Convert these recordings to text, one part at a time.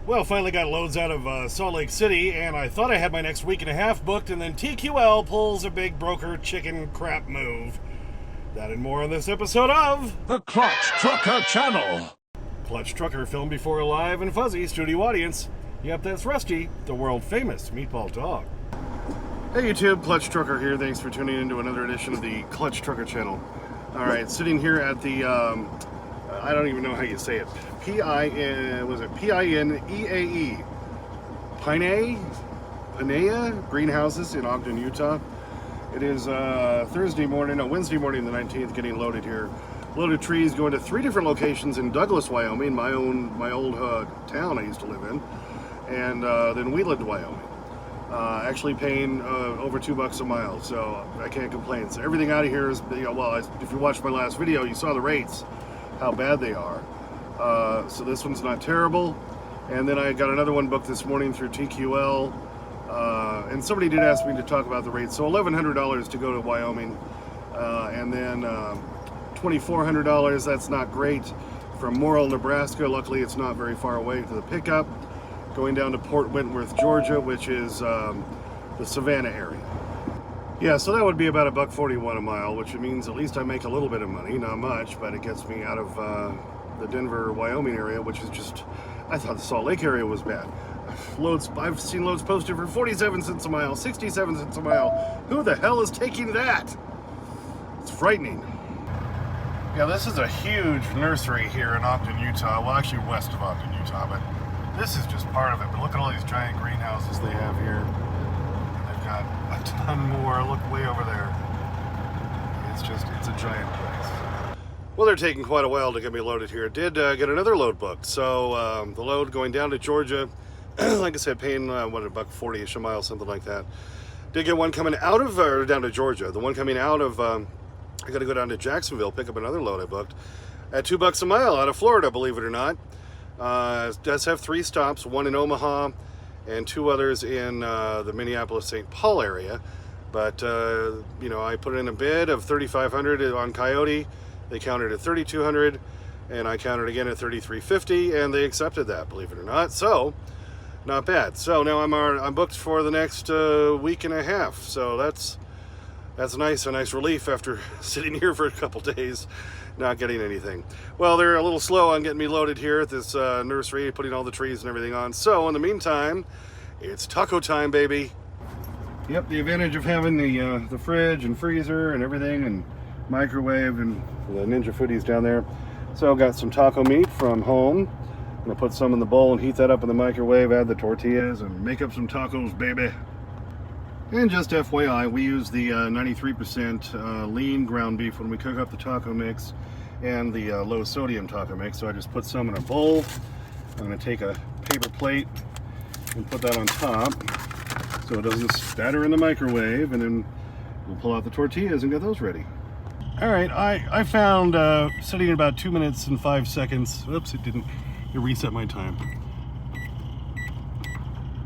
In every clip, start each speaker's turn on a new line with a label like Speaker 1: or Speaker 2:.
Speaker 1: Well, finally got loads out of Salt Lake City, and I thought I had my next week and a half booked, and then TQL pulls a big broker chicken crap move. That and more on this episode of
Speaker 2: The Clutch Trucker Channel.
Speaker 1: Clutch Trucker, filmed before a live and fuzzy studio audience. Yep, that's Rusty, the world-famous meatball dog. Hey YouTube, Clutch Trucker here. Thanks for tuning in to another edition of the Clutch Trucker Channel. Alright, sitting here at the, I don't even know how you say it. P-I-N-E-A-E. Pinea Greenhouses in Ogden, Utah. It is Wednesday morning, the 19th, getting loaded here. Loaded trees going to 3 different locations in Douglas, Wyoming, my old town I used to live in, and then Wheeland, Wyoming. Actually paying over $2 a mile, so I can't complain. So everything out of here is, well, if you watched my last video, you saw the rates, how bad they are. So this one's not terrible. And then I got another one booked this morning through TQL. And somebody did ask me to talk about the rates. So $1,100 to go to Wyoming. And then $2,400, that's not great, from Morrill, Nebraska. Luckily, it's not very far away to the pickup. Going down to Port Wentworth, Georgia, which is the Savannah area. Yeah, so that would be about $1.41 a mile, which means at least I make a little bit of money. Not much, but it gets me out of the Denver, Wyoming area, which is just, I thought the Salt Lake area was bad. I've seen loads posted for 47 cents a mile, 67 cents a mile. Who the hell is taking that? It's frightening. Yeah, this is a huge nursery here in Ogden, Utah. Well, actually west of Ogden, Utah, but this is just part of it. But look at all these giant greenhouses they have here. And they've got a ton more. Look way over there. It's a giant place. Well, they're taking quite a while to get me loaded here. Did get another load booked. So the load going down to Georgia, like I said, paying $1.40-ish a mile, something like that. Did get one coming out of, or down to Georgia. The one coming out of, I got to go down to Jacksonville, pick up another load I booked at $2 a mile out of Florida, believe it or not. It does have 3 stops, one in Omaha and 2 others in the Minneapolis-St. Paul area. But, you know, I put in a bid of $3,500 on Coyote. They counted at $3,200, and I counted again at $3,350, and they accepted that, believe it or not. So, not bad. So now I'm booked for the next week and a half. So that's nice, a nice relief after sitting here for a couple days, not getting anything. Well, they're a little slow on getting me loaded here at this nursery, putting all the trees and everything on. So in the meantime, it's taco time, baby. Yep, the advantage of having the fridge and freezer and everything, and microwave, and the Ninja Foodies down there. So got some taco meat from home. I'm gonna put some in the bowl and heat that up in the microwave, add the tortillas, and make up some tacos, baby. And just FYI, we use the 93% lean ground beef when we cook up the taco mix, and the low sodium taco mix. So I just put some in a bowl. I'm gonna take a paper plate and put that on top so it doesn't spatter in the microwave, and then we'll pull out the tortillas and get those ready. All right, I found sitting at about 2 minutes and 5 seconds. Oops, it didn't. It reset my time.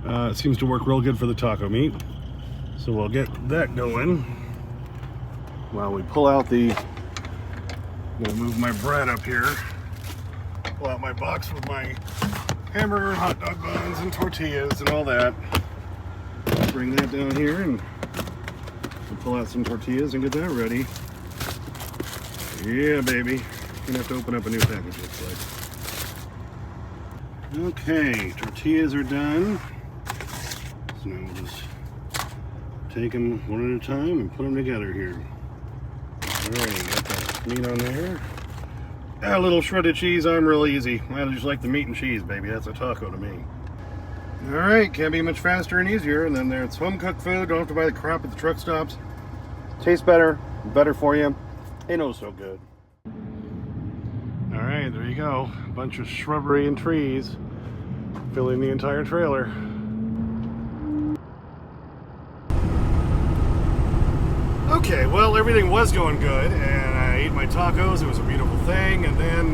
Speaker 1: It seems to work real good for the taco meat. So we'll get that going while we pull out the, we'll move my bread up here, pull out my box with my hamburger, hot dog buns, and tortillas and all that. Bring that down here, and we'll pull out some tortillas and get that ready. Yeah, baby. Gonna have to open up a new package, looks like. Okay, tortillas are done. So now we'll just take them one at a time and put them together here. Alright, got that meat on there. A little shredded cheese, I'm real easy. I just like the meat and cheese, baby. That's a taco to me. Alright, can't be much faster and easier. And then there's home cooked food. Don't have to buy the crap at the truck stops. Tastes better, better for you. Ain't no so good. Alright, there you go. A bunch of shrubbery and trees filling the entire trailer. Okay, well, everything was going good, and I ate my tacos. It was a beautiful thing, and then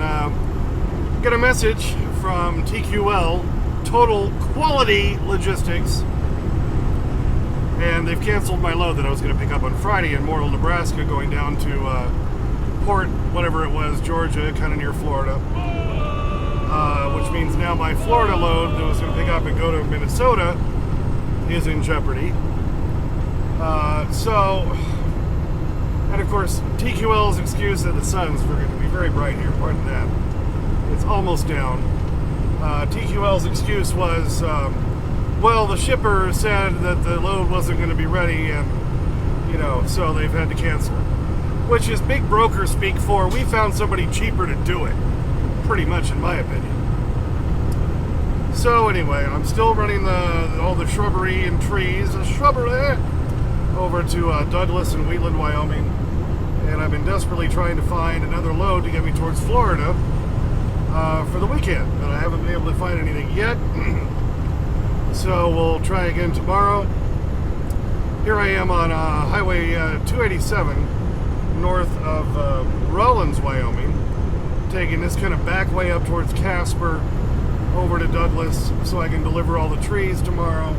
Speaker 1: get a message from TQL, Total Quality Logistics, and they've canceled my load that I was going to pick up on Friday in Morrill, Nebraska, going down to Port, whatever it was, Georgia, kind of near Florida. which means now my Florida load that was going to pick up and go to Minnesota is in jeopardy. And of course, TQL's excuse that the sun's going to be very bright here, pardon that. It's almost down. TQL's excuse was, well, the shipper said that the load wasn't going to be ready, and, so they've had to cancel it. Which is big broker speak for, we found somebody cheaper to do it. Pretty much, in my opinion. So anyway, I'm still running all the shrubbery and trees, over to Douglas and Wheatland, Wyoming. And I've been desperately trying to find another load to get me towards Florida for the weekend. But I haven't been able to find anything yet. So we'll try again tomorrow. Here I am on Highway 287 north of Rawlins, Wyoming. Taking this kind of back way up towards Casper over to Douglas so I can deliver all the trees tomorrow.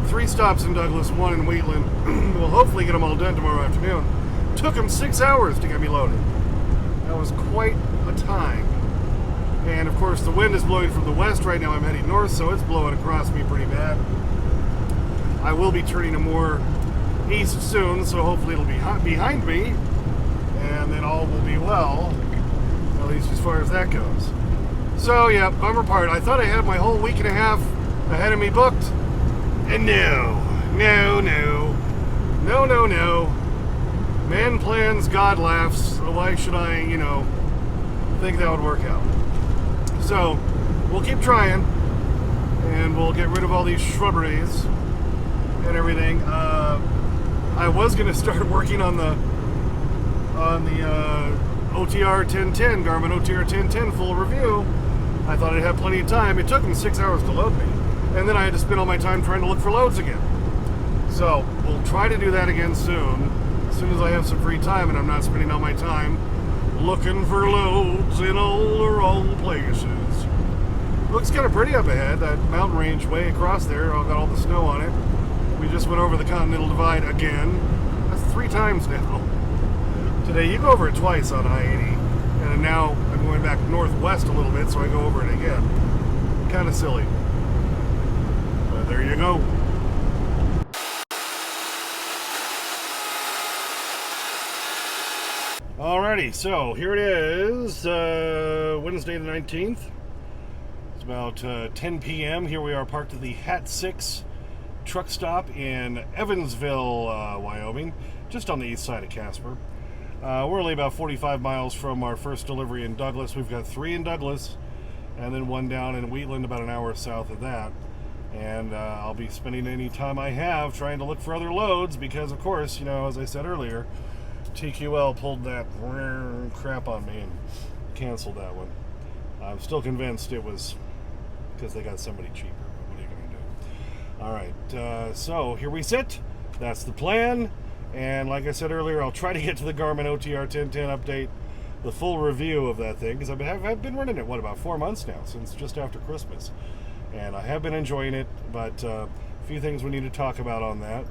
Speaker 1: 3 stops in Douglas, 1 in Wheatland. We'll hopefully get them all done tomorrow afternoon. Took them 6 hours to get me loaded. That was quite a time. And of course the wind is blowing from the west right now. I'm heading north, so it's blowing across me pretty bad. I will be turning to more east soon, so hopefully it'll be behind me, and then all will be well, at least as far as that goes. So yeah, bummer part. I thought I had my whole week and a half ahead of me booked, and no. Man plans, God laughs. So why should I, think that would work out? So we'll keep trying, and we'll get rid of all these shrubberies and everything. I was going to start working on the OTR 1010, Garmin OTR 1010 full review. I thought I'd have plenty of time. It took them 6 hours to load me. And then I had to spend all my time trying to look for loads again. So we'll try to do that again soon as I have some free time and I'm not spending all my time looking for loads in all the wrong places. Looks kind of pretty up ahead, that mountain range way across there. Got all the snow on it. We just went over the Continental Divide again. That's 3 times now. Today you go over it twice on I-80. And now I'm going back northwest a little bit, so I go over it again. Kind of silly. But there you go. Alrighty, so here it is, Wednesday the 19th. It's about 10 p.m. Here we are parked at the Hat 6 truck stop in Evansville, Wyoming, just on the east side of Casper. We're only about 45 miles from our first delivery in Douglas. We've got 3 in Douglas, and then 1 down in Wheatland, about an hour south of that. And I'll be spending any time I have trying to look for other loads because, of course, as I said earlier, TQL pulled that crap on me and canceled that one. I'm still convinced it was because they got somebody cheaper. What are you going to do? All right, so here we sit. That's the plan. And like I said earlier, I'll try to get to the Garmin OTR 1010 update, the full review of that thing, because I've been running it, about 4 months now, since just after Christmas. And I have been enjoying it, but a few things we need to talk about on that.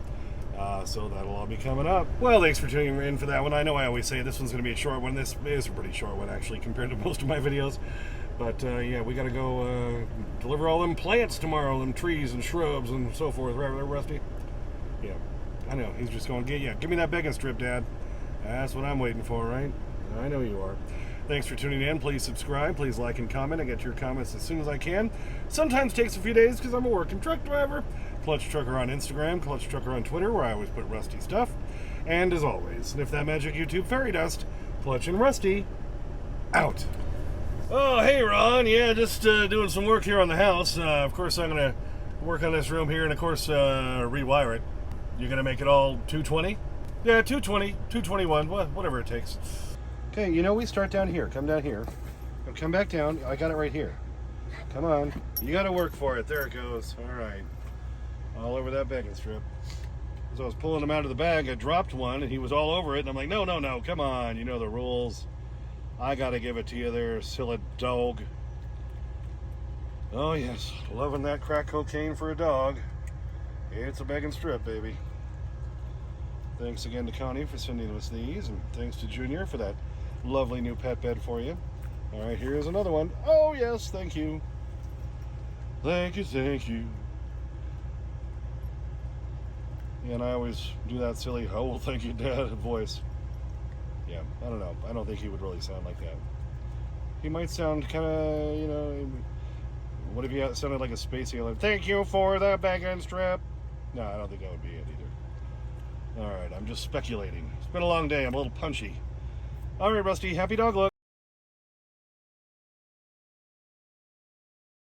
Speaker 1: So that'll all be coming up. Well, thanks for tuning in for that one. I know I always say this one's going to be a short one. This is a pretty short one, actually, compared to most of my videos. But, yeah, we got to go deliver all them plants tomorrow, them trees and shrubs and so forth. Right, Rusty? Yeah. I know, he's just going, give me that bacon strip, Dad. That's what I'm waiting for, right? I know you are. Thanks for tuning in. Please subscribe. Please like and comment. I get your comments as soon as I can. Sometimes takes a few days because I'm a working truck driver. Clutch Trucker on Instagram, Clutch Trucker on Twitter, where I always put Rusty stuff. And as always, sniff that magic YouTube fairy dust. Clutch and Rusty, out. Oh, hey, Ron. Yeah, just doing some work here on the house. Of course, I'm going to work on this room here and, of course, rewire it. You're going to make it all 220? Yeah, 220, 221, whatever it takes. Okay, we start down here. Come down here. Come back down. I got it right here. Come on. You got to work for it. There it goes. All right. All over that bacon strip. As I was pulling him out of the bag, I dropped one, and he was all over it. And I'm like, no, come on. You know the rules. I got to give it to you there, silly dog. Oh, yes. Loving that crack cocaine for a dog. It's a bacon strip, baby. Thanks again to Connie for sending us these, and thanks to Junior for that lovely new pet bed for you. All right, here's another one. Oh, yes, thank you. Thank you, thank you. And I always do that silly, oh, well, thank you, Dad voice. Yeah, I don't know. I don't think he would really sound like that. He might sound kind of, you know, what if he sounded like a space alien? Thank you for the bacon strip. No, I don't think that would be it either. All right, I'm just speculating. It's been a long day. I'm a little punchy. All right, Rusty, happy dog look.